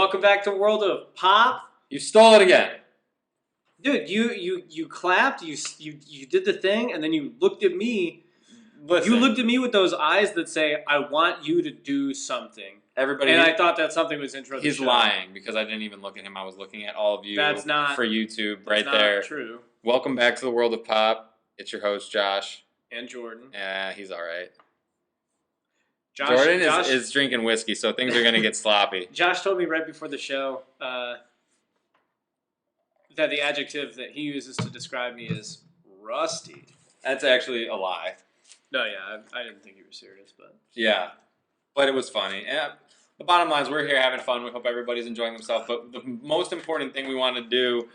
Welcome back to World of Pop. You stole it again. Dude, you clapped, you did the thing, and then you looked at me. Listen, You looked at me with those eyes that say, I want you to do something. everybody. And I thought that something was intro to the He's show. lying because I didn't even look at him. I was looking at all of you That's not for YouTube That's right not there. true. Welcome back to the World of Pop. It's your host, Josh. And Jordan. Yeah, he's all right. Josh is drinking whiskey, so things are going to get sloppy. Josh told me right before the show that the adjective that he uses to describe me is rusty. That's actually a lie. No, yeah, I didn't think you were serious, but Yeah, but it was funny. And the bottom line is we're here having fun. We hope everybody's enjoying themselves. But the most important thing we want to do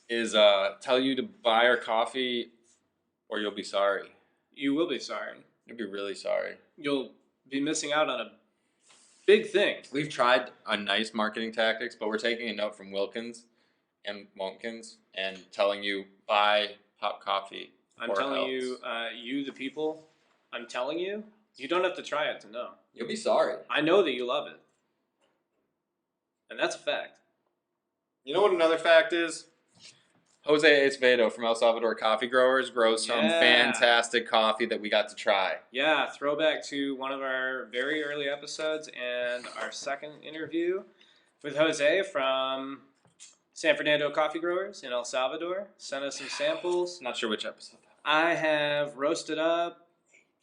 is tell you to buy our coffee or you'll be sorry. you will be sorry. You'll be really sorry. You'll be missing out on a big thing. We've tried a nice marketing tactics, but we're taking a note from Wilkins and Wonkins and telling you buy Pop Coffee. I'm telling you, you the people, I'm telling you, you don't have to try it to know. You'll be sorry. I know that you love it. And that's a fact. You know what another fact is? Jose Acevedo from El Salvador Coffee Growers grows some fantastic coffee that we got to try. Yeah, throwback to one of our very early episodes and our second interview with Jose from San Fernando Coffee Growers in El Salvador. Sent us some samples. Not sure which episode. I have roasted up,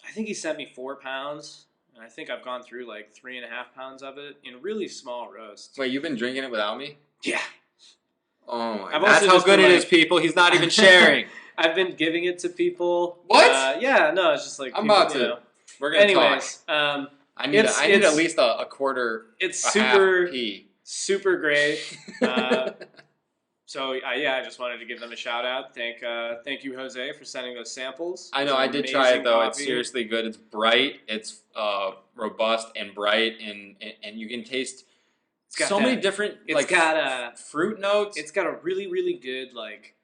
I think he sent me 4 pounds. And I think I've gone through like 3.5 pounds of it in really small roasts. Wait, you've been drinking it without me? Yeah. Oh my I've god. That's also how just good been it like- is, people. He's not even sharing. I've been giving it to people. What? Yeah, no, it's just like I'm people, about to. you know. We're going to talk. Anyways, I need it's- at least a quarter, it's a super, half pee. super great. So I just wanted to give them a shout out. Thank you, Jose, for sending those samples. I know, Some I did try amazing it though. It's coffee. seriously good. It's bright. It's robust and bright, and you can taste got so that- many different It's got a fruit notes. it's got a really, really good like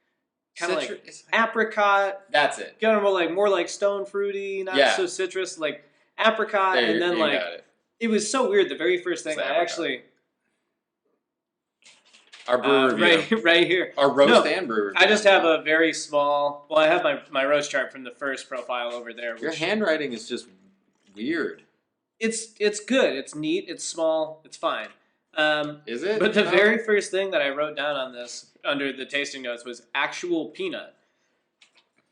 kind of like Citrus- apricot. That's it. Kind of more like stone fruity, not Yeah. so citrus, like apricot, There, and then you like got it. it was so weird. The very first thing It's I apricot. actually Our brew review. right here. Our roast No, and brew review. I just have a very small. Well, I have my roast chart from the first profile over there. Your Which handwriting is just weird. it's good. It's neat. It's small. It's fine. Is it? But the No? very first thing that I wrote down on this under the tasting notes was actual peanut.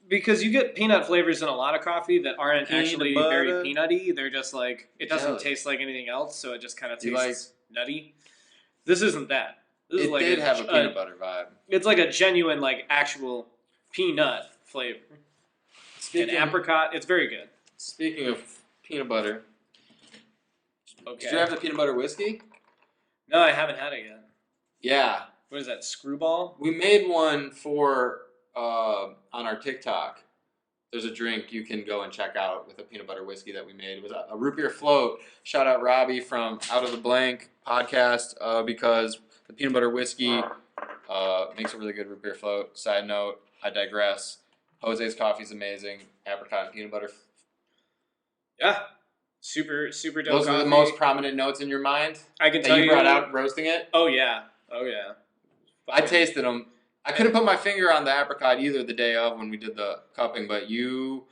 Because you get peanut flavors in a lot of coffee that aren't Peanut actually butter. very peanutty. They're just like, it doesn't Jelly. taste like anything else, so it just kind of You tastes nutty. This isn't that. This is It like did have a peanut butter vibe. It's like a genuine, like, actual peanut flavor. And apricot, it's very good. Speaking of peanut butter, Okay. did you have the peanut butter whiskey? No, I haven't had it yet. Yeah. What is that, Screwball? We made one for on our TikTok. There's a drink you can go and check out with a peanut butter whiskey that we made. It was a root beer float. Shout out Robbie from Out of the Blank podcast because the peanut butter whiskey makes a really good root beer float. Side note, I digress. Jose's coffee is amazing. Apricot and peanut butter. Yeah. Super, super dope Those are the coffee. most prominent notes in your mind I can that tell you you. brought out roasting it. Oh, yeah. Oh, yeah. I tasted them. I couldn't put my finger on the apricot either the day of when we did the cupping, but you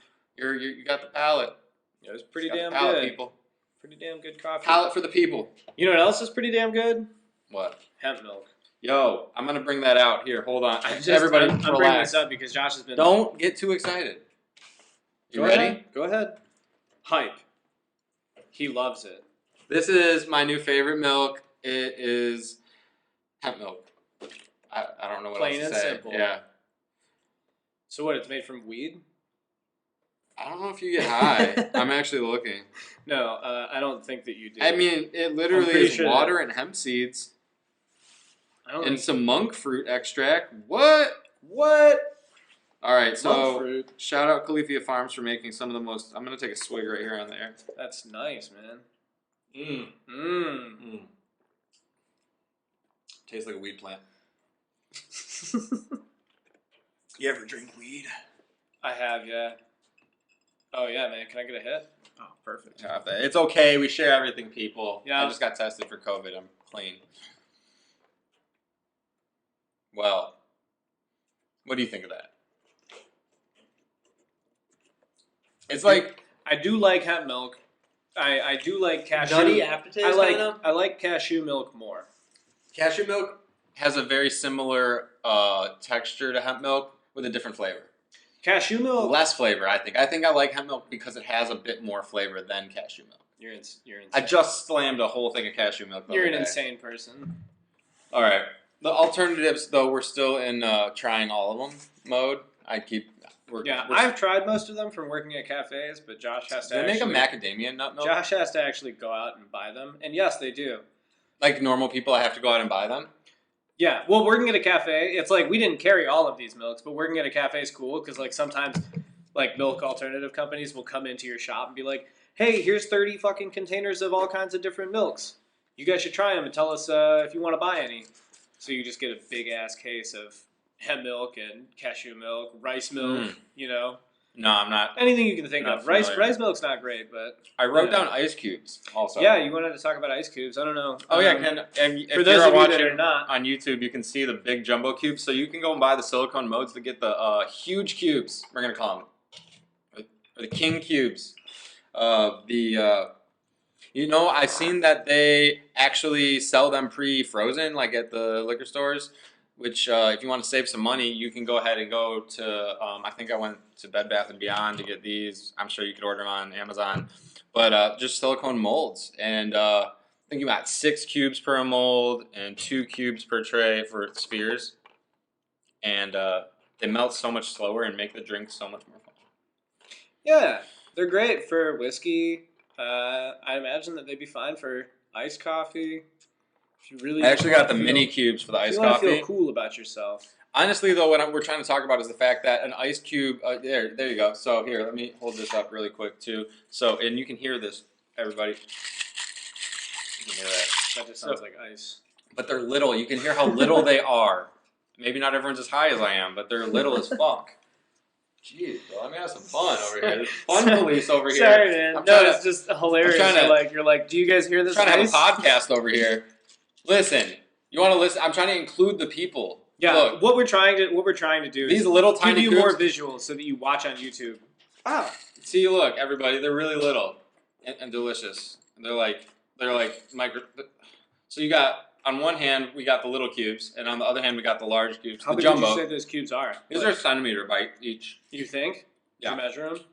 got the palate. It was pretty You got damn the palate, good. people. Pretty damn good coffee. Palate for the people. You know what else is pretty damn good? What? Hemp milk. Yo, I'm gonna bring that out here. Hold on, Everybody, everybody, I'm bringing relax. this up because Josh has been. Don't get too excited. You Go ready? ahead. Go ahead. Hype. He loves it. This is my new favorite milk. It is hemp milk. I don't know what Plain else and to say. simple. Yeah. So what? It's made from weed? I don't know if you get high. I'm actually looking. No, I don't think that you do. I mean, it I'm literally pretty is sure water and hemp seeds. I don't And think some monk fruit extract. What? what? All right, Monk so fruit. shout out Califia Farms for making some of the most. I'm gonna take a swig right here on there. That's nice, man. Mmm. Tastes like a weed plant. You ever drink weed? I have, yeah. Oh yeah, man. Can I get a hit? Oh, perfect. It's okay. We share everything, people. Yeah. I just got tested for COVID. I'm plain. Well, what do you think of that? It's like I do like hemp milk. I do like cashew. nutty aftertaste. I like cashew milk more. Cashew milk has a very similar texture to hemp milk with a different flavor. Cashew milk. Less flavor, I think. I think I like hemp milk because it has a bit more flavor than cashew milk. You're insane. I just slammed a whole thing of cashew milk. You're an insane person. All right. The alternatives, though, we're still in trying all of them mode. I've tried most of them from working at cafes, but Josh has to. Do they make a macadamia nut milk? Josh has to actually go out and buy them, and yes, they do. Like normal people, I have to go out and buy them. Yeah, well, working at a cafe, it's like we didn't carry all of these milks, but working at a cafe is cool because like sometimes like milk alternative companies will come into your shop and be like, hey, here's 30 fucking containers of all kinds of different milks. You guys should try them and tell us if you want to buy any. So you just get a big ass case of hemp milk and cashew milk, rice milk, you know. No, I'm not. Anything you can think Not of. Rice familiar. milk's not great, but I wrote down ice cubes also. yeah, you wanted to talk about ice cubes. I don't know. Oh yeah, and if for those you're of you watching that are not, on YouTube, you can see the big jumbo cubes. So you can go and buy the silicone modes to get the huge cubes. We're gonna call them or the king cubes. You know, I've seen that they actually sell them pre-frozen, like at the liquor stores. Which, if you want to save some money, you can go ahead and go to. I think I went to Bed Bath & Beyond to get these. I'm sure you could order them on Amazon, but just silicone molds, and I think you got 6 cubes per mold and 2 cubes per tray for spheres, and they melt so much slower and make the drink so much more fun. yeah, they're great for whiskey. I imagine that they'd be fine for iced coffee. If you really I actually got the mini cubes for the iced you want to coffee. feel cool about yourself. Honestly, though, what we're trying to talk about is the fact that an ice cube. There you go. So here, let me hold this up really quick too. So, and you can hear this, everybody. You can hear that. That just sounds like ice. But they're little. You can hear how little they are. Maybe not everyone's as high as I am, but they're little as fuck. Jeez, bro, let me have some fun over here. There's fun police over here. Sorry, man. It's just hilarious. You're like, do you guys hear this? I'm trying to have a podcast over here. Listen, you want to listen? I'm trying to include the people. Yeah, look, what we're trying to do these is little tiny give you more cubes- visuals so that you watch on YouTube. See, look, everybody, they're really little and delicious. They're like micro. So you got on one hand we got the little cubes, and on the other hand we got the large cubes. How the big jumbo. would you say those cubes are? These are a centimeter by each. You think? Yeah. Did you measure them?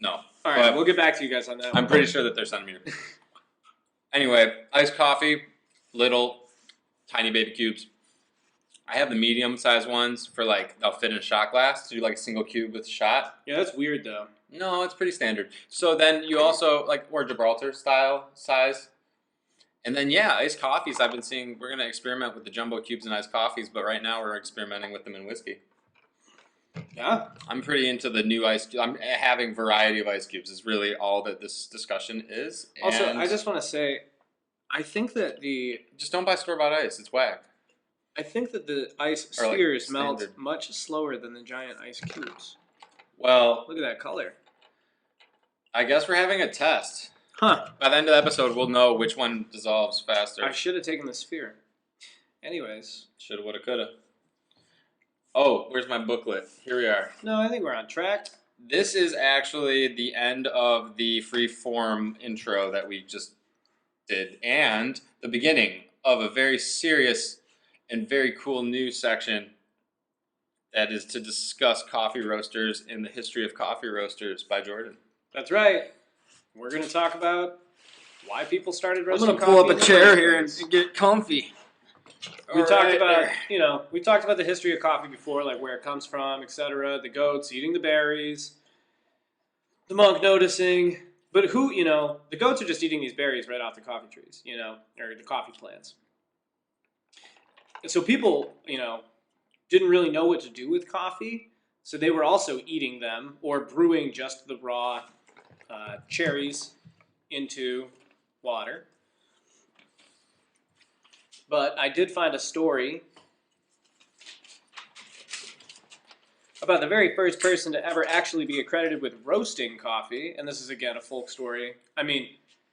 No. All right, we'll get back to you guys on that. I'm pretty sure that they're centimeter. Anyway, iced coffee, little, tiny baby cubes. I have the medium-sized ones for like they'll fit in a shot glass to do like a single cube with a shot. Yeah, that's weird though. No, it's pretty standard. So then you also like or Gibraltar style size. And then yeah, iced coffees. I've been seeing. We're gonna experiment with the jumbo cubes and iced coffees, but right now we're experimenting with them in whiskey. Yeah, I'm pretty into the new ice. I'm having variety of ice cubes. Is really all that this discussion is. also, And I just want to say, I think that just don't buy store bought ice. It's whack. I think that the ice Or, like, spheres melt standard. much slower than the giant ice cubes. Well, Look at that color. I guess we're having a test. Huh. By the end of the episode, we'll know which one dissolves faster. I should have taken the sphere. Anyways. Shoulda, woulda, coulda. Oh, where's my booklet? Here we are. No, I think we're on track. This is actually the end of the free form intro that we just did, and the beginning of a very serious and very cool new section that is to discuss coffee roasters and the history of coffee roasters by Jordan. That's right. We're going to talk about why people started I'm roasting gonna coffee. pull up a in the chair first here and place. get comfy. We All talked right, about, there. we talked about the history of coffee before, like where it comes from, etc. The goats eating the berries, the monk noticing. But the goats are just eating these berries right off the coffee trees, or the coffee plants. And so people, didn't really know what to do with coffee, so they were also eating them or brewing just the raw cherries into water. But I did find a story about the very first person to ever actually be accredited with roasting coffee, and this is again a folk story. I mean,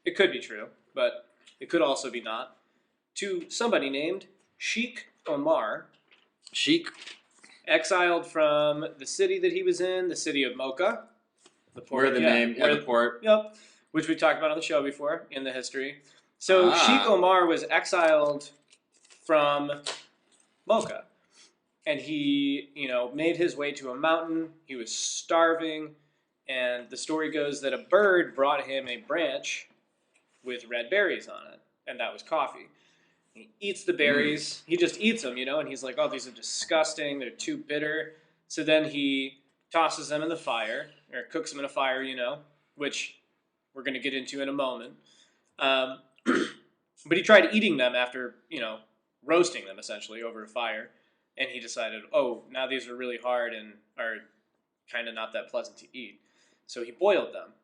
it could be true, but it could also be not, to somebody named Sheikh Omar, Chic. exiled from the city that he was in, the city of Mocha. The port, Where the name, where, the port. Yep, which we talked about on the show before in the history. So Sheikh Omar was exiled from Mocha. And he, made his way to a mountain. He was starving. And the story goes that a bird brought him a branch with red berries on it. And that was coffee. He eats the berries. He just eats them, and he's like, oh, these are disgusting. They're too bitter. So then he tosses them in the fire, or cooks them in a fire, which we're going to get into in a moment. But he tried eating them after, roasting them essentially over a fire. And he decided, oh, now these are really hard and are kind of not that pleasant to eat. So he boiled them.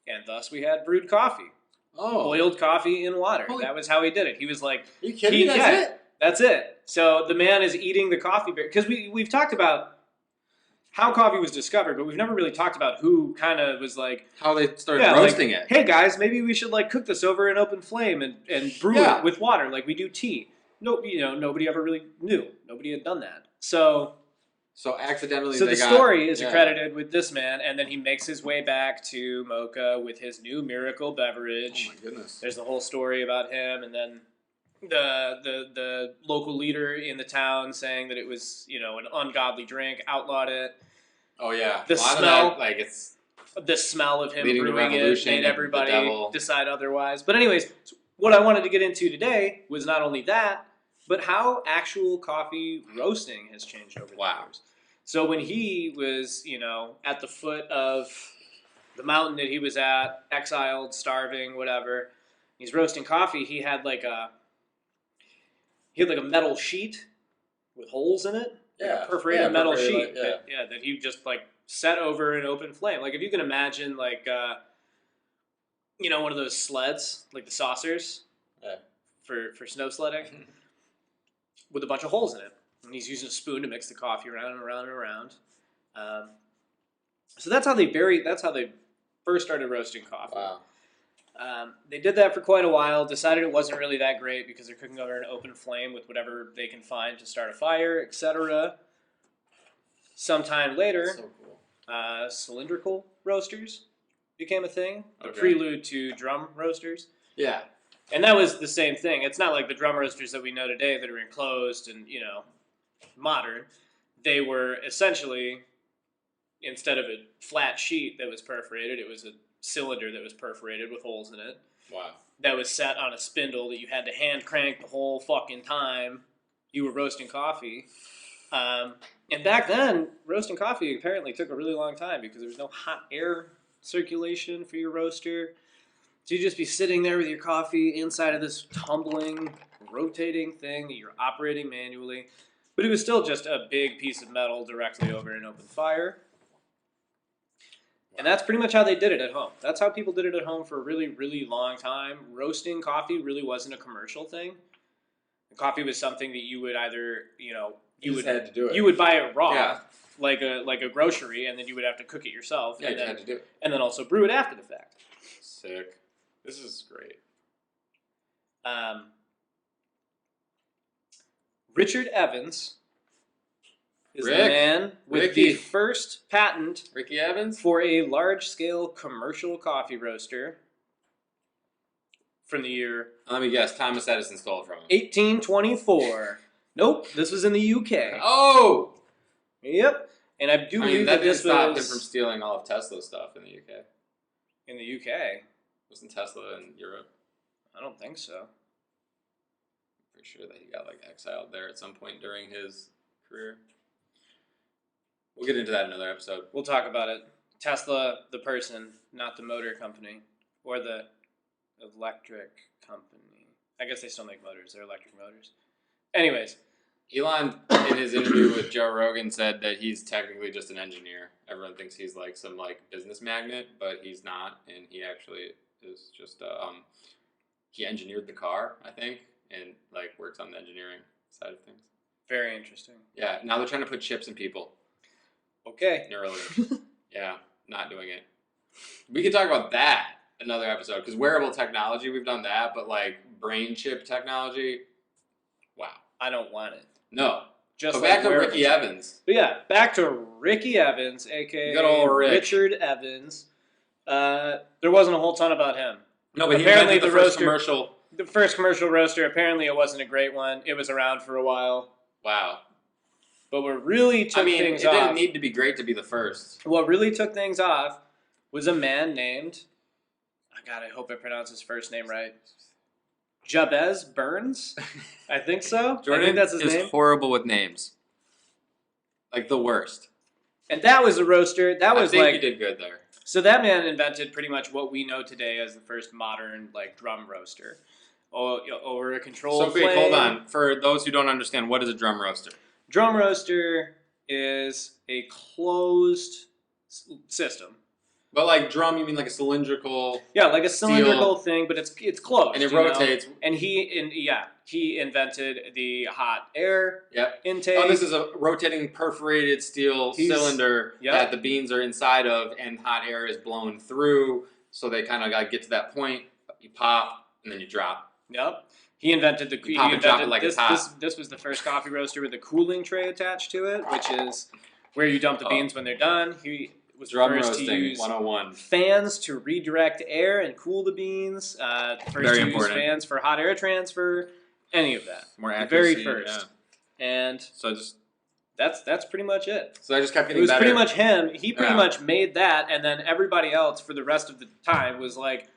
And thus we had brewed coffee. Oh. Boiled coffee in water. That was how he did it. He was like... Are you kidding me? That's it? That's it. So the man is eating the coffee bear. Because we've talked about how coffee was discovered, but we've never really talked about who kind of was like... How they started roasting it. Hey guys, maybe we should cook this over an open flame and brew it with water like we do tea. No, nobody ever really knew. Nobody had done that. So accidentally the story is accredited with this man, and then he makes his way back to Mocha with his new miracle beverage. Oh my goodness. There's the whole story about him, and then the local leader in the town saying that it was, an ungodly drink, outlawed it. Oh yeah. The smell, it's the smell of him leading to brewing it made everybody the decide otherwise. But anyways, what I wanted to get into today was not only that, but how actual coffee roasting has changed over the years. So when he was, at the foot of the mountain that he was at, exiled, starving, whatever, he's roasting coffee, he had a metal sheet with holes in it. Yeah. A perforated metal sheet. That he just set over an open flame. If you can imagine one of those sleds, like the saucers for snow sledding, with a bunch of holes in it. And he's using a spoon to mix the coffee around and around and around. So that's how they first started roasting coffee. Wow. They did that for quite a while, decided it wasn't really that great because they're cooking over an open flame with whatever they can find to start a fire, etc. Sometime later, So cool. Cylindrical roasters became a thing, the Okay. prelude to drum roasters. Yeah. And that was the same thing. It's not like the drum roasters that we know today that are enclosed and, modern. They were essentially, instead of a flat sheet that was perforated, it was a cylinder that was perforated with holes in it. Wow. That was set on a spindle that you had to hand crank the whole fucking time you were roasting coffee. And back then, roasting coffee apparently took a really long time because there was no hot air circulation for your roaster. So you'd just be sitting there with your coffee inside of this tumbling, rotating thing that you're operating manually. But it was still just a big piece of metal directly over an open fire. And that's pretty much how they did it at home. That's how people did it at home for a really, really long time. Roasting coffee really wasn't a commercial thing. Coffee was something that you would either, you had to do it. You would buy it raw, like a grocery, and then you would have to cook it yourself. Yeah, and you had to do it. And then also brew it after the fact. Sick. This is great. Richard Evans is the Rick. man with Ricky. the first patent Ricky Evans? for a large-scale commercial coffee roaster from the year Let me guess. Thomas Edison stole it from him. 1824. Nope, this was in the UK. Oh! Yep, and I do believe that didn't this stop him was from stealing all of Tesla's stuff in the UK. in the UK. Wasn't Tesla in Europe? I don't think so. Pretty sure that he got exiled there at some point during his career. We'll get into that in another episode. We'll talk about it. Tesla, the person, not the motor company or the electric company. I guess they still make motors. They're electric motors. Anyways, Elon, in his interview with Joe Rogan, said that he's technically just an engineer. Everyone thinks he's some business magnate, but he's not, and he actually is just he engineered the car, I think, and works on the engineering side of things. very interesting. Yeah, now they're trying to put chips in people. Okay. Neurally. Yeah, not doing it. We could talk about that another episode because wearable technology, we've done that, but like brain chip technology, wow. I don't want it. No. Just But like back to wearable Ricky tech. Evans. But yeah, back to Ricky Evans, aka Good old Rick. Richard Evans. There wasn't a whole ton about him. No, but Apparently he invented the the first roaster- commercial. The first commercial roaster, apparently it wasn't a great one. It was around for a while. Wow. But what really took it things didn't off... need to be great to be the first. What really took things off was a man named... Oh God, I hope I pronounce his first name right. Jabez Burns? I think so. I Jordan think that's his is name. horrible with names. Like the worst. And that was a roaster. That was I think like... you did good there. So that man invented pretty much what we know today as the first modern like drum roaster. Over a controlled So, Big, flame. hold on. For those who don't understand, what is a drum roaster? Drum roaster is a closed system. But like drum, you mean like a cylindrical... Yeah, like a cylindrical thing, but it's closed. And it you know? rotates. And he invented the hot air Yep. intake. Oh, this is a rotating perforated steel cylinder Yep. that the beans are inside of, and hot air is blown through. So they kind of got to get to that point. You pop, and then you drop. Yep. He invented the. You pop and drop it like this, it's hot. This was the first coffee roaster with a cooling tray attached to it, which is where you dump the beans when they're done. He was the Drum first to roasting use 101. fans to redirect air and cool the beans. First Very to important. use fans for hot air transfer. Any of that. More The accuracy. very first. And So that's pretty much it. I just kept It getting was better. pretty much him. He pretty Yeah. much made that, and then everybody else for the rest of the time was like,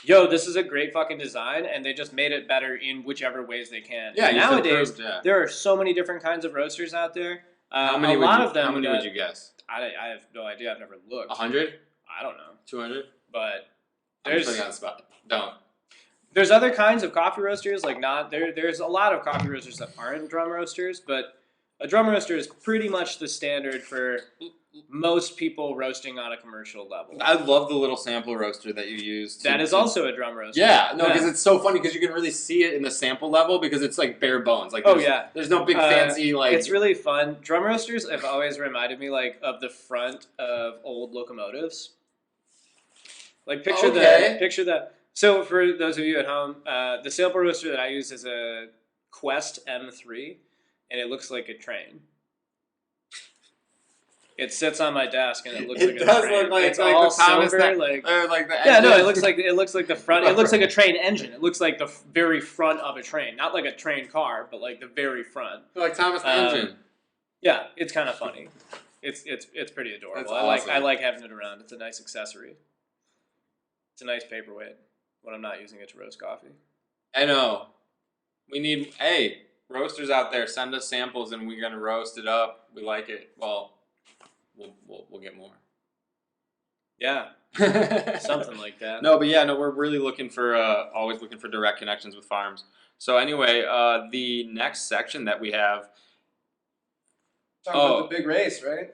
yo, this is a great fucking design, and they just made it better in whichever ways they can. Yeah, And you just nowadays, improved, yeah. there are so many different kinds of roasters out there. How many a would lot you, of them How many got- would you guess? I have no idea. I've never looked. 100? I don't know. 200? But I'm there's putting you on the spot. Don't. there's other kinds of coffee roasters. Like there's a lot of coffee roasters that aren't drum roasters, but a drum roaster is pretty much the standard for most people roasting on a commercial level. I love the little sample roaster that you use. That is also a drum roaster. Yeah, no, because it's so funny because you can really see it in the sample level because it's like bare bones. Like, Oh, yeah. there's no big fancy like. It's really fun. Drum roasters have always reminded me like of the front of old locomotives. Like picture that. So for those of you at home, the sample roaster that I use is a Quest M3, and it looks like a train. It sits on my desk and it looks like a does train. look like It's like all the Thomas silver, that, like or like the yeah, no, engine. it looks like the front. It looks like a train engine. It looks like the very front of a train, not like a train car, but like the very front. like Thomas the engine. Yeah, it's kind of funny. It's pretty adorable. That's I awesome. like having it around. It's a nice accessory. It's a nice paperweight when I'm not using it to roast coffee. I know. We need roasters out there. Send us samples and we're gonna roast it up. We like it. Well, we'll get more. Yeah, something like that. No, but yeah, no, we're really looking for always looking for direct connections with farms. So anyway, the next section that we have. Talking about the big race, right?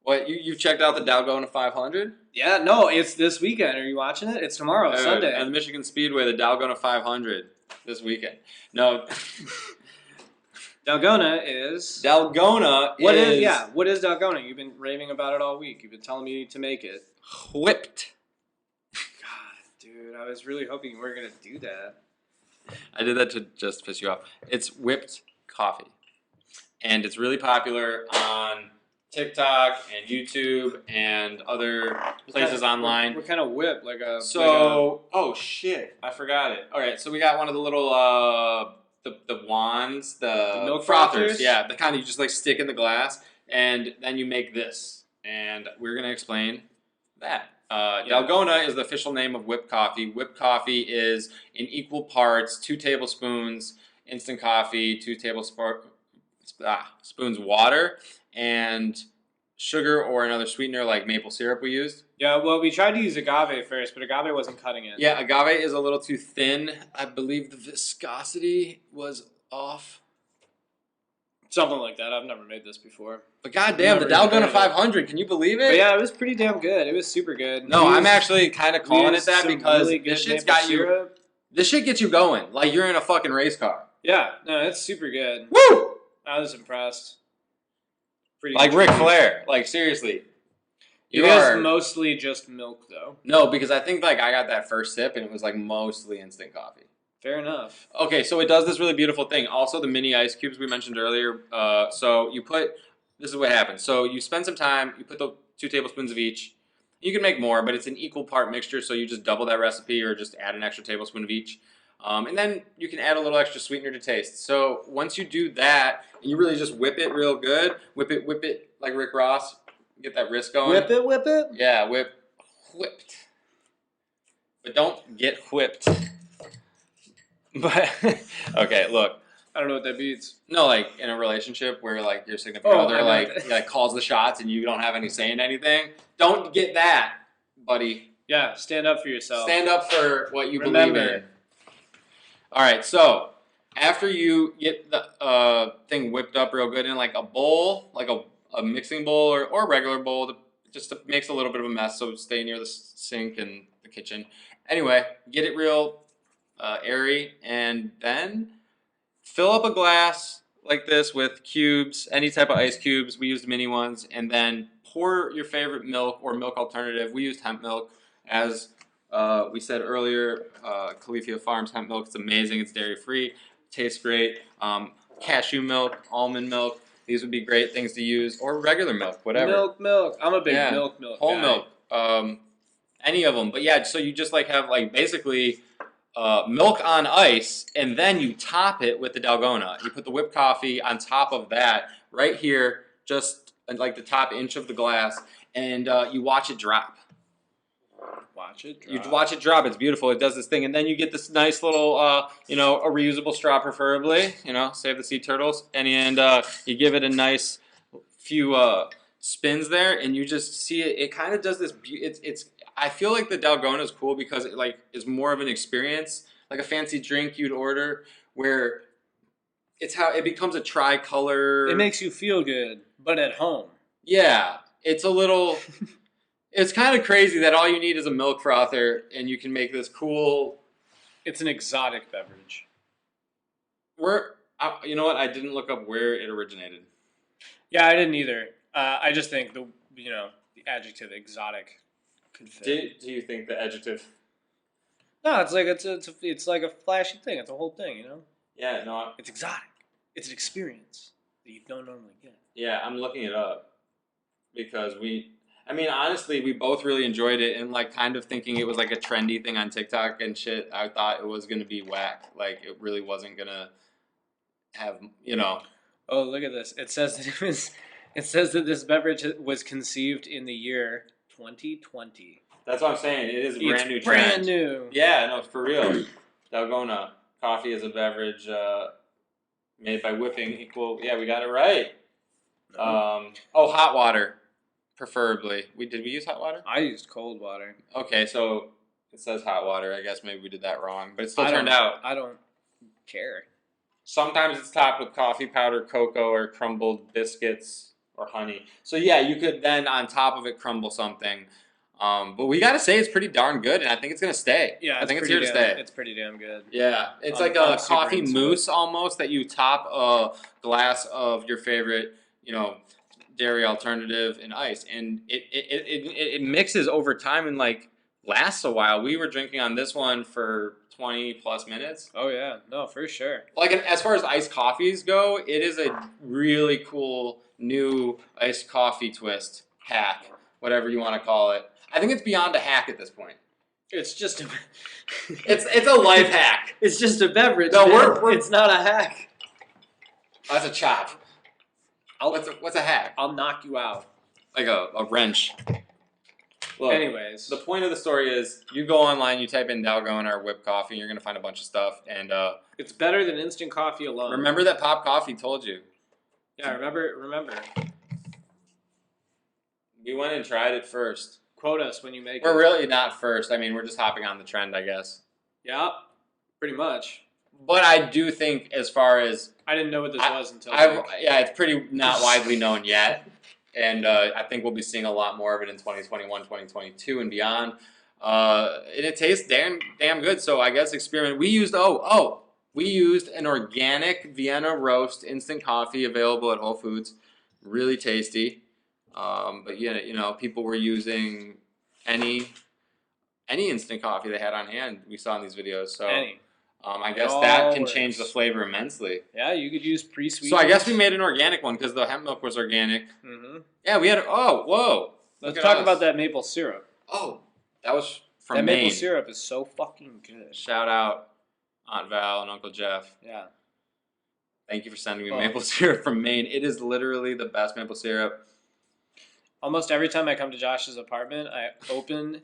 What you checked out the Dalgona 500? Yeah, no, it's this weekend. Are you watching it? It's tomorrow, Sunday. At the Michigan Speedway, the Dalgona 500 this weekend. No. Dalgona is What is Dalgona? You've been raving about it all week. You've been telling me to make it. whipped. God, dude, I was really hoping you weren't gonna do that. I did that to just piss you off. It's whipped coffee. And it's really popular on TikTok and YouTube and other places online. What kind of whip? Like a Oh shit, I forgot it. All right, so we got one of the little the wands, the milk frothers. frothers? Yeah, the kind of you just like stick in the glass, and then you make this. And we're gonna explain that. Dalgona is the official name of whipped coffee. Whipped coffee is in equal parts 2 tablespoons instant coffee, 2 tablespoons water, and sugar or another sweetener like maple syrup we used. Yeah, well, we tried to use agave first, but agave wasn't cutting it. Yeah, agave is a little too thin. I believe the viscosity was off. Something like that. I've never made this before. But goddamn, the Never even Dalgona heard of it. 500, can you believe it? But yeah, it was pretty damn good. It was super good. No, We I'm used- actually kind of we calling it used that some because really good this shit's maple got you. syrup. This shit gets you going like you're in a fucking race car. Yeah, no, it's super good. Woo! I was impressed. Pretty Like Ric interesting. Flair. Like seriously. It is mostly just milk, though. No, because I think like I got that first sip and it was like mostly instant coffee. Fair enough. Okay, so it does this really beautiful thing. Also, the mini ice cubes we mentioned earlier. So you put, this is what happens. So you spend some time, you put the 2 tablespoons of each. You can make more, but it's an equal part mixture, so you just double that recipe or just add an extra tablespoon of each. And then you can add a little extra sweetener to taste. So once you do that, and you really just whip it real good, whip it like Rick Ross, get that wrist going. Whip it? Yeah, whipped. But don't get whipped. But, okay, look. I don't know what that means. No, like in a relationship where like your significant other like calls the shots and you don't have any say in anything. Don't get that, buddy. Yeah, stand up for yourself. Stand up for what you believe in. All right, so after you get the thing whipped up real good in like a bowl, like a mixing bowl or a regular bowl, just makes a little bit of a mess, so stay near the sink and the kitchen. Anyway, get it real airy, and then fill up a glass like this with cubes, any type of ice cubes. We used mini ones, and then pour your favorite milk or milk alternative. We used hemp milk, as we said earlier. Califia Farms hemp milk. It's amazing. It's dairy free. Tastes great. Cashew milk, almond milk. These would be great things to use, or regular milk, whatever. Milk. I'm a big milk whole guy. Milk. Any of them. But yeah, so you just like have like basically milk on ice, and then you top it with the Dalgona. You put the whipped coffee on top of that right here, just like the top inch of the glass, and you watch it drop. You watch it drop. It's beautiful. It does this thing, and then you get this nice little, a reusable straw, preferably. Save the sea turtles, and you give it a nice few spins there, and you just see it. It kind of does this. I feel like the Dalgona is cool because it like is more of an experience, like a fancy drink you'd order, where it's how it becomes a tricolor. It makes you feel good, but at home. Yeah, it's a little. It's kind of crazy that all you need is a milk frother, and you can make this cool. It's an exotic beverage. You know what? I didn't look up where it originated. Yeah, I didn't either. I just think the adjective exotic could fit. Do you think the adjective? No, it's like a flashy thing. It's a whole thing, Yeah, no. It's exotic. It's an experience that you don't normally get. Yeah, I'm looking it up because honestly, we both really enjoyed it, and like kind of thinking it was like a trendy thing on TikTok and shit. I thought it was gonna be whack. Like it really wasn't gonna have, Oh, look at this! It says that this beverage was conceived in the year 2020. That's what I'm saying. It is a brand new trend. Brand new. Yeah, no, for real. Dalgona coffee is a beverage made by whipping equal. Yeah, we got it right. Hot water. Preferably. Did we use hot water? I used cold water. Okay, so it says hot water. I guess maybe we did that wrong, but it still turned out. I don't care. Sometimes it's topped with coffee powder, cocoa, or crumbled biscuits or honey. So yeah, you could then on top of it crumble something. But we gotta say it's pretty darn good, and I think it's gonna stay. Yeah, I think it's here to stay. It's pretty damn good. Yeah, it's like a coffee mousse almost that you top a glass of your favorite, dairy alternative and ice, and it mixes over time and like lasts a while. We were drinking on this one for 20 plus minutes. Oh yeah, no, for sure. Like as far as iced coffees go, it is a really cool new iced coffee twist hack, whatever you want to call it. I think it's beyond a hack at this point. It's just it's a life hack. It's just a beverage. No, it's not a hack. That's a chop. What's a hack? I'll knock you out. Like a wrench. Look, anyways, the point of the story is you go online, you type in Dalgona or whipped coffee, and you're going to find a bunch of stuff. And it's better than instant coffee alone. Remember that Pop Coffee told you. Yeah, remember. We went and tried it first. Quote us when you make it. We're really not first. We're just hopping on the trend, I guess. Yeah, pretty much. But I do think as far as... I didn't know what this was until... it's pretty not widely known yet. And I think we'll be seeing a lot more of it in 2021, 2022, and beyond. And it tastes damn good. So I guess experiment. We used an organic Vienna roast instant coffee available at Whole Foods. Really tasty. But yeah, people were using any instant coffee they had on hand. We saw in these videos. So I guess that can change the flavor immensely. Yeah, you could use pre-sweetened. So I guess we made an organic one because the hemp milk was organic. Mm-hmm. Yeah, we had. Oh, whoa! Let's talk about that maple syrup. Oh, that was from Maine. That maple Maine. syrup is so fucking good. Shout out Aunt Val and Uncle Jeff. Yeah. Thank you for sending me maple syrup from Maine. It is literally the best maple syrup. Almost every time I come to Josh's apartment, I open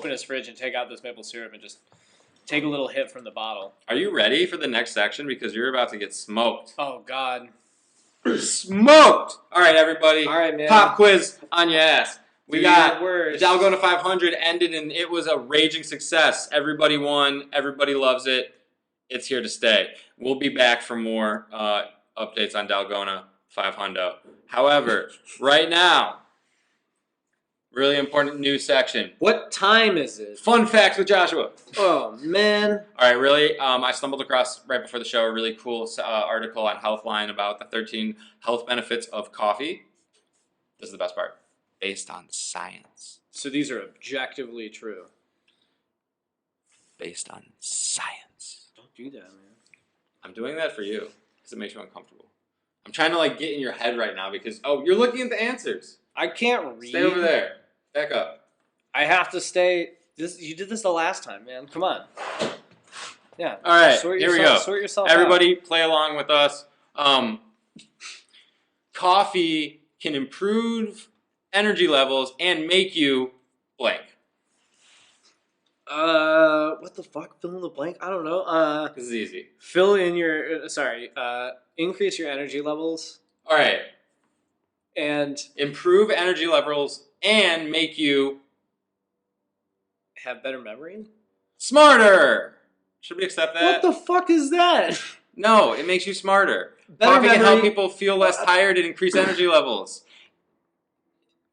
his fridge and take out this maple syrup and just take a little hit from the bottle. Are you ready for the next section? Because you're about to get smoked. Oh, God. Smoked! All right, everybody. All right, man. Pop quiz on your ass. We got words. The Dalgona 500 ended, and it was a raging success. Everybody won. Everybody loves it. It's here to stay. We'll be back for more updates on Dalgona 500. However, right now, really important news section. What time is it? Fun facts with Joshua. Oh, man. All right, really, I stumbled across, right before the show, a really cool article on Healthline about the 13 health benefits of coffee. This is the best part. Based on science. So these are objectively true. Based on science. Don't do that, man. I'm doing that for you because it makes you uncomfortable. I'm trying to get in your head right now because, you're looking at the answers. I can't read. Stay over there. Back up. I have to stay. You did this the last time, man. Come on. Yeah. All right. Here we go. Sort yourself Everybody, out. play along with us. Coffee can improve energy levels and make you blank. What the fuck? Fill in the blank? I don't know. This is easy. Fill in your. Increase your energy levels. All right. And improve energy levels and make you have better memory? Smarter! Should we accept that? What the fuck is that? No, it makes you smarter. Better Coffee memory. can help people feel less tired and increase energy levels.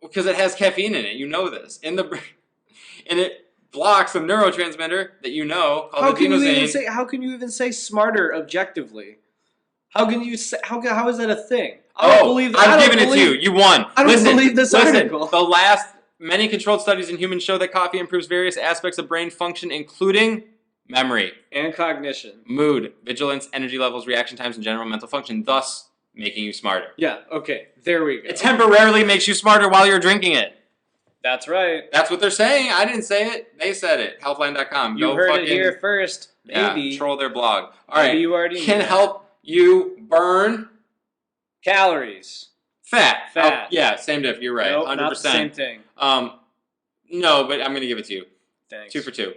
Because it has caffeine in it. You know this. And it blocks a neurotransmitter that you know called adenosine. How can you even say smarter objectively? How can you say, how is that a thing? I'm giving it to you. You won. I don't believe this article. The last many controlled studies in humans show that coffee improves various aspects of brain function, including memory and cognition, mood, vigilance, energy levels, reaction times, and general mental function, thus making you smarter. Yeah, okay. There we go. It temporarily makes you smarter while you're drinking it. That's right. That's what they're saying. I didn't say it. They said it. Healthline.com. You heard it here first. Maybe. Yeah, troll their blog. All right. You already can help you burn calories. Fat. Fat. Yeah, same diff. You're right. Nope, 100%. Not the same thing. No, but I'm going to give it to you. Thanks. 2 for 2.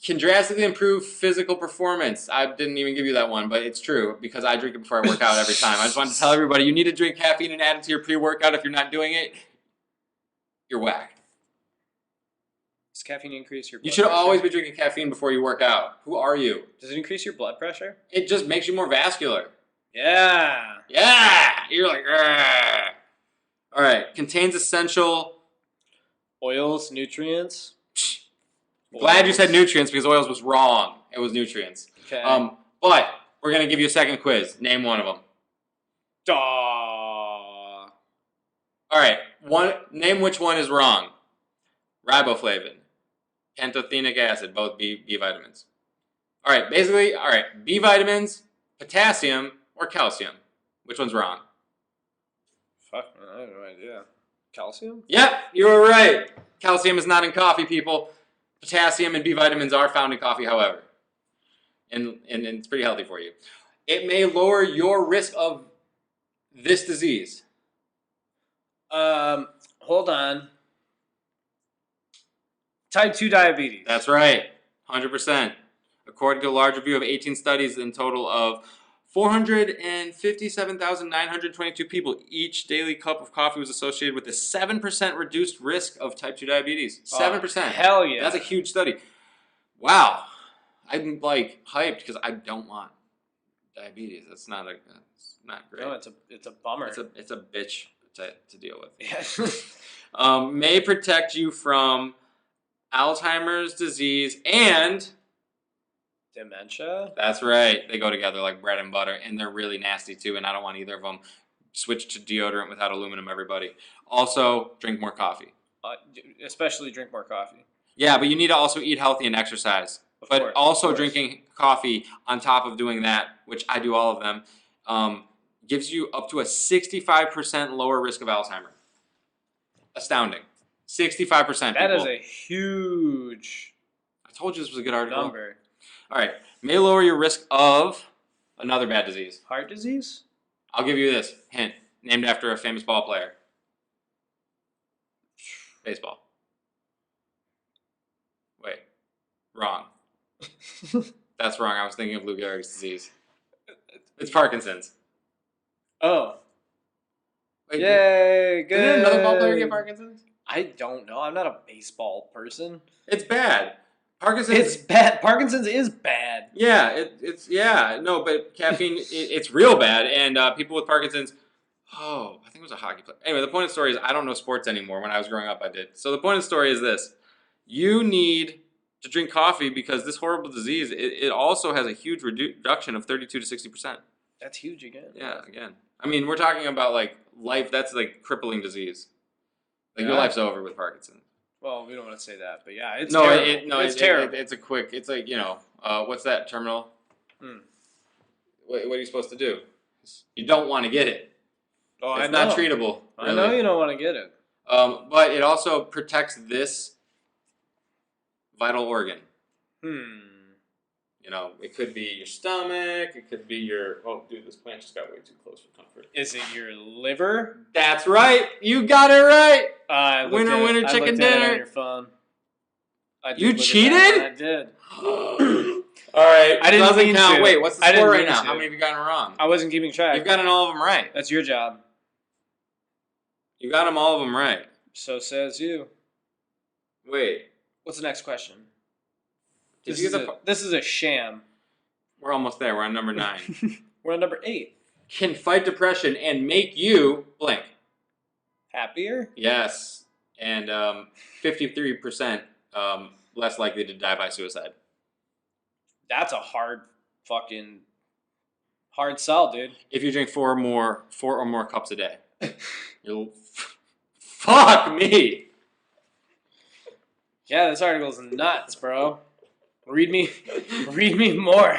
Can drastically improve physical performance. I didn't even give you that one, but it's true because I drink it before I work out every time. I just wanted to tell everybody you need to drink caffeine and add it to your pre-workout. If you're not doing it, you're whack. Does caffeine increase your blood You should pressure? always be drinking caffeine before you work out. Who are you? Does it increase your blood pressure? It just makes you more vascular. Yeah. Yeah. You're like, argh. All right. Contains essential oils, nutrients. Glad you said nutrients because oils was wrong. It was nutrients. Okay. But we're gonna give you a second quiz. Name one of them. All right. Name which one is wrong. Riboflavin, pantothenic acid, both B vitamins. All right. Basically, all right. B vitamins, potassium, or calcium. Which one's wrong? Fuck, I have no idea. Calcium? Yep, you were right. Calcium is not in coffee, people. Potassium and B vitamins are found in coffee, however. And it's pretty healthy for you. It may lower your risk of this disease. Hold on. Type 2 diabetes. That's right. 100%. According to a large review of 18 studies in total of 457,922 people, each daily cup of coffee was associated with a 7% reduced risk of type 2 diabetes. 7%. Hell yeah. That's a huge study. Wow. I'm hyped because I don't want diabetes. That's not great. No, it's a bummer. It's a bitch to deal with. Yeah. May protect you from Alzheimer's disease and dementia? That's right. They go together like bread and butter, and they're really nasty too, and I don't want either of them. switch to deodorant without aluminum, everybody. Also, drink more coffee. Especially drink more coffee. Yeah, but you need to also eat healthy and exercise. Of But course, also of course. drinking coffee on top of doing that, which I do all of them, gives you up to a 65% lower risk of Alzheimer's. Astounding. 65%. That people. is a huge I told you this was a good article. number. All right. May lower your risk of another bad disease. Heart disease? I'll give you this hint. Named after a famous ball player. Baseball. Wait. Wrong. That's wrong. I was thinking of Lou Gehrig's disease. It's Parkinson's. Oh. Wait, Yay, good. Didn't another ball player get Parkinson's? I don't know. I'm not a baseball person. It's bad. Parkinson's. It's bad. Parkinson's is bad. Yeah, no, but caffeine, it's real bad, and people with Parkinson's. Oh, I think it was a hockey player. Anyway, the point of the story is I don't know sports anymore. When I was growing up, I did. So the point of the story is this: you need to drink coffee because this horrible disease. It also has a huge reduction of 32 to 60%. That's huge again. Yeah, again. I mean, we're talking about like life. That's like crippling disease. Like your life's over with Parkinson's. Well, we don't want to say that, but yeah, it's No, terrible. It's terrible. It's a quick. It's like what's that terminal? What are you supposed to do? You don't want to get it. Oh, It's I know. not treatable. I know you don't want to get it. But it also protects this vital organ. You know, it could be your stomach. It could be your. Oh, dude, this plant just got way too close for comfort. Is it your liver? That's right. You got it right. Winner, I chicken looked at it dinner. on your phone. You look at cheated? that, I did. All right. I didn't Doesn't mean count. to. Wait, what's the I score didn't right mean now? to. How many have you gotten wrong? I wasn't keeping track. You've gotten all of them right. That's your job. You got them all of them right. So says you. Wait. What's the next question? Did This you is, get a, this is a sham. We're almost there. We're on number 9. We're on number 8. Can fight depression and make you blank. Happier? Yes. And 53% less likely to die by suicide. That's a hard sell, dude. If you drink 4 or more cups a day. You'll fuck me. Yeah, this article's nuts, bro. Read me more.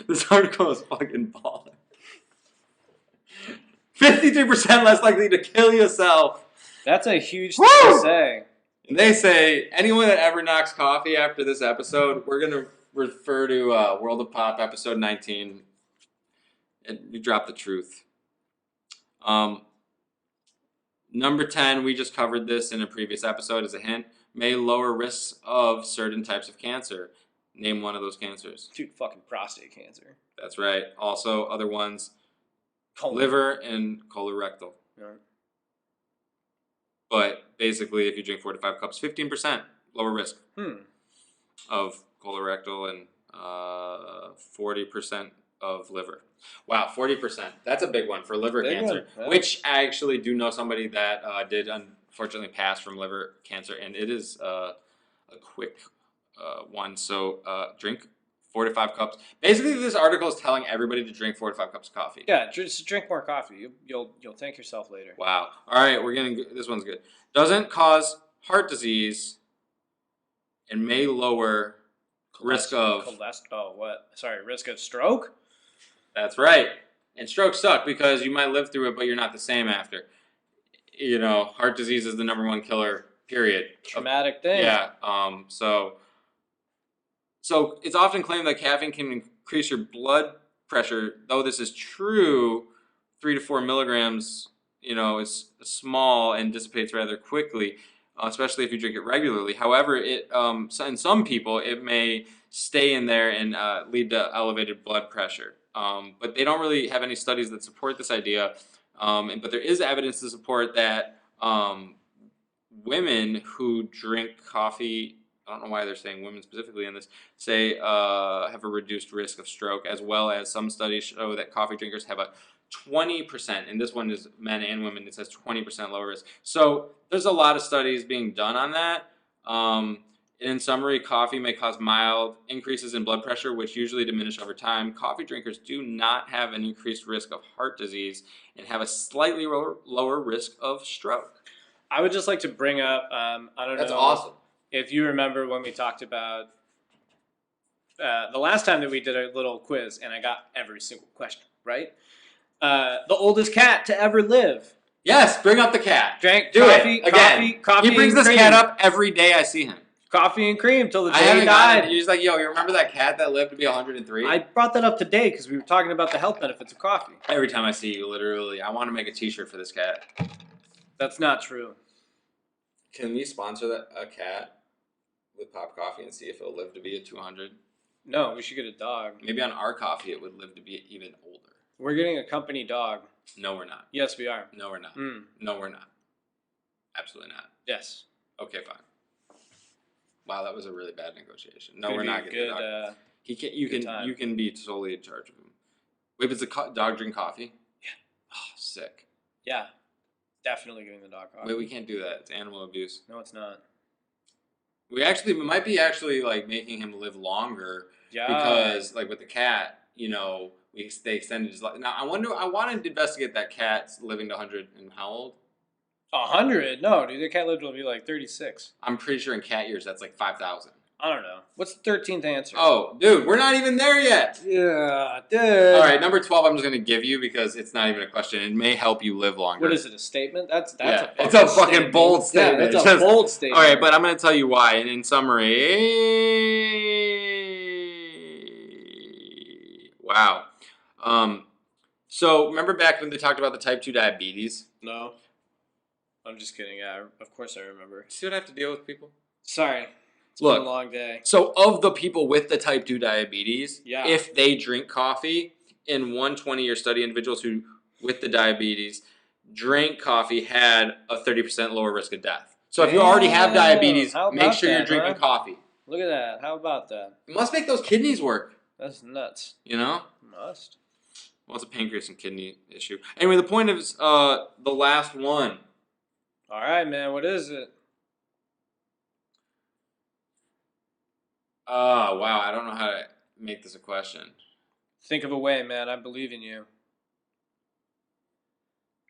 This article is fucking baller. 53% less likely to kill yourself. That's a huge thing to say. And they say anyone that ever knocks coffee after this episode, we're gonna refer to World of Pop episode 19. And you drop the truth. Number 10, we just covered this in a previous episode as a hint, may lower risks of certain types of cancer. Name one of those cancers. Dude, fucking prostate cancer. That's right. Also, other ones, Colon. liver and colorectal. Yeah. But basically, if you drink 4 to 5 cups, 15% lower risk of colorectal and 40% of liver. Wow, 40%. That's a big one for liver cancer, one, yeah. which I actually do know somebody that did unfortunately pass from liver cancer, and it is a quick one. So drink 4 to 5 cups. Basically, this article is telling everybody to drink 4 to 5 cups of coffee. Yeah, just drink more coffee. You'll thank yourself later. Wow. All right, we're getting this one's good. Doesn't cause heart disease and may lower risk of risk of stroke? That's right. And strokes suck because you might live through it, but you're not the same after. You know, heart disease is the number 1 killer, period. Traumatic thing. Yeah. So it's often claimed that caffeine can increase your blood pressure, though this is true. 3 to 4 milligrams, is small and dissipates rather quickly, especially if you drink it regularly. However, in some people, it may stay in there and lead to elevated blood pressure. But they don't really have any studies that support this idea. But there is evidence to support that women who drink coffee, I don't know why they're saying women specifically in this, have a reduced risk of stroke, as well as some studies show that coffee drinkers have a 20%, and this one is men and women, it says 20% lower risk. So there's a lot of studies being done on that. In summary, coffee may cause mild increases in blood pressure, which usually diminish over time. Coffee drinkers do not have an increased risk of heart disease and have a slightly lower risk of stroke. I would just like to bring up, I don't That's know awesome. if you remember when we talked about the last time that we did a little quiz and I got every single question, right? The oldest cat to ever live. Yes, bring up the cat. Drank Do coffee, it again. coffee He brings and this cream. cat up every day I see him. Coffee and cream till the I day haven't he gotten died. it. He's like, yo, you remember that cat that lived to be 103? I brought that up today because we were talking about the health benefits of coffee. Every time I see you, literally, I want to make a T-shirt for this cat. That's not true. Can we sponsor a cat with Pop Coffee and see if it'll live to be at 200? No, we should get a dog. Maybe on our coffee it would live to be even older. We're getting a company dog. No, we're not. Yes, we are. No, we're not. Mm. No, we're not. Absolutely not. Yes. Okay, fine. Wow, that was a really bad negotiation. No, Could we're be not a getting good, a dog. You time. can be solely in charge of him. Wait, does the dog drink coffee? Yeah. Oh, sick. Yeah. Definitely giving the dog coffee. Wait, we can't do that. It's animal abuse. No, it's not. We might be like making him live longer. Yeah. Because like with the cat, you know, they extended his life. Now I wanted to investigate that cat's living to 100 and how old? 100? No, dude, the cat lived to be like 36. I'm pretty sure in cat years that's like 5,000. I don't know. What's the 13th answer? Oh, dude, we're not even there yet. Yeah, dude. All right, number 12 I'm just going to give you because it's not even a question. It may help you live longer. What is it, a statement? That's yeah, a it's a fucking bold statement. Yeah, that's a bold statement. All right, but I'm going to tell you why. And in summary, wow. So remember back when they talked about the type 2 diabetes? No. I'm just kidding. Yeah, of course I remember. See what I have to deal with, people? Sorry. It's Look, been a long day. So of the people with the type 2 diabetes, Yeah. if they drink coffee, in one 20-year study, individuals who with the diabetes drank coffee had a 30% lower risk of death. So if you already have diabetes, How make about sure you're that, drinking huh? coffee. Look at that. How about that? It must make those kidneys work, That's nuts. you know? Must. Well, it's a pancreas and kidney issue. Anyway, the point is the last one. All right, man. What is it? Oh, wow. I don't know how to make this a question. Think of a way, man. I believe in you.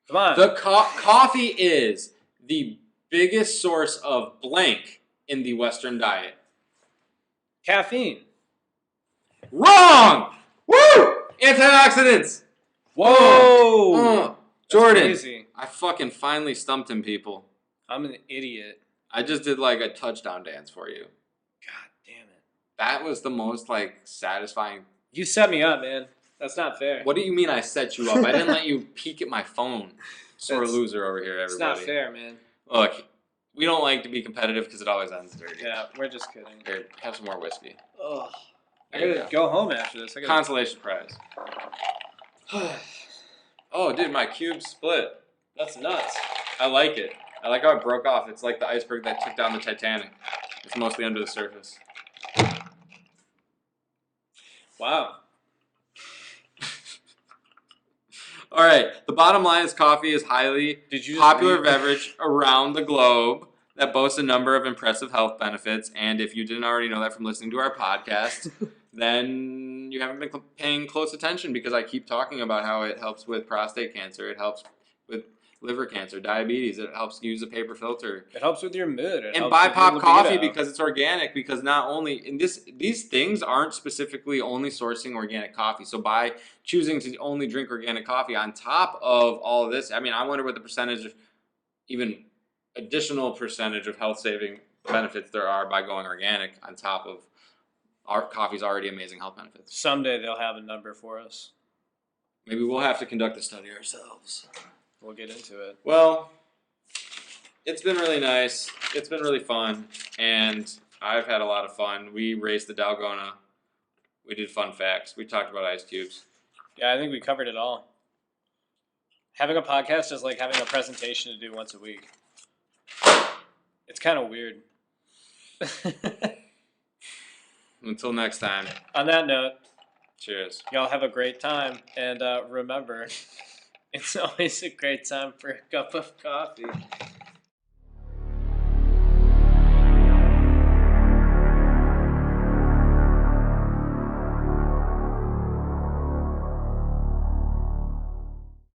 Come on. The coffee is the biggest source of blank in the Western diet. Caffeine. Wrong! Woo! Antioxidants! Whoa! Jordan, Crazy. I fucking finally stumped him, people. I'm an idiot. I just did like a touchdown dance for you. God damn it. That was the most like satisfying. You set me up, man. That's not fair. What do you mean I set you up? I didn't let you peek at my phone. Sore loser over here, everybody. It's not fair, man. Look, we don't like to be competitive because it always ends dirty. Yeah, we're just kidding. Here, have some more whiskey. Ugh. I There you gotta go home after this. Consolation prize. Oh, dude, my cube split. That's nuts. I like it. I like how it broke off. It's like the iceberg that took down the Titanic. It's mostly under the surface. Wow. All right. The bottom line is coffee is highly popular beverage around the globe that boasts a number of impressive health benefits. And if you didn't already know that from listening to our podcast, then you haven't been paying close attention because I keep talking about how it helps with prostate cancer. It helps with liver cancer, diabetes. It helps use a paper filter. It helps with your mood. And buy Pop Coffee because it's organic. Because not only in these things aren't specifically only sourcing organic coffee. So by choosing to only drink organic coffee on top of all of this, I mean, I wonder what the percentage of even additional percentage of health saving benefits there are by going organic on top of our coffee's already amazing health benefits. Someday they'll have a number for us. Maybe we'll have to conduct the study ourselves. We'll get into it. Well, it's been really nice. It's been really fun. And I've had a lot of fun. We raced the Dalgona. We did fun facts. We talked about ice cubes. Yeah, I think we covered it all. Having a podcast is like having a presentation to do once a week. It's kind of weird. Until next time. On that note, Cheers. y'all have a great time. And remember, it's always a great time for a cup of coffee.